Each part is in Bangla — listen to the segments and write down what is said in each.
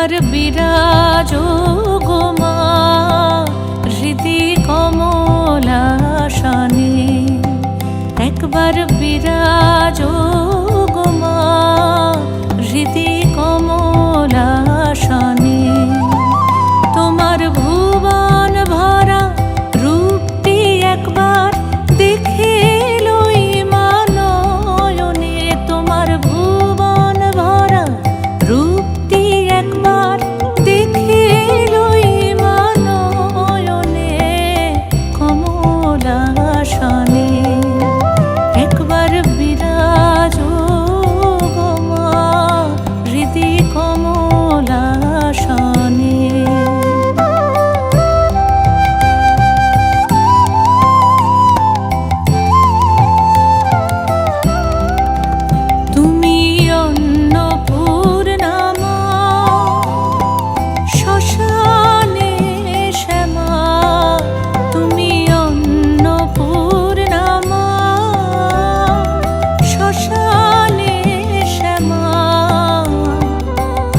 একবার বিরাজ গো মা হৃদি কমলাসনে, একবার বিরাজ গো মা হৃদি কমলাসনে। তোমার ভুবন ভরা রূপটি একবার দেখে লই মা নয়নে, তোমার ভুবন ভরা রূপটি একবার দেখে লই মা নয়নে কমলাসনে। একবার বিরাজ গো মা হৃদি কমলাসনে। তুমি অন্নপূর্ণা মা শ্মশানে শ্যামা, তুমি অন্নপূর্ণা মা শ্মশানে শ্যামা।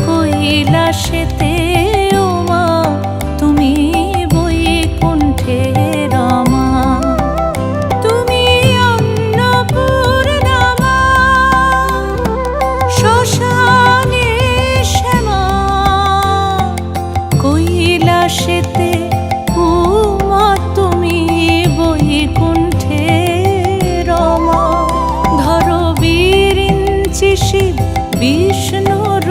কৈলাসেতে ও মা তুমি বৈকুণ্ঠে রমা, তুমি অন্নপূর্ণা মা শ্মশানে শ্যামা। কৈলাসেতে ও মা তুমি বৈকুণ্ঠে রমা। ধরো বিরিঞ্চি শিব বিষ্ণুর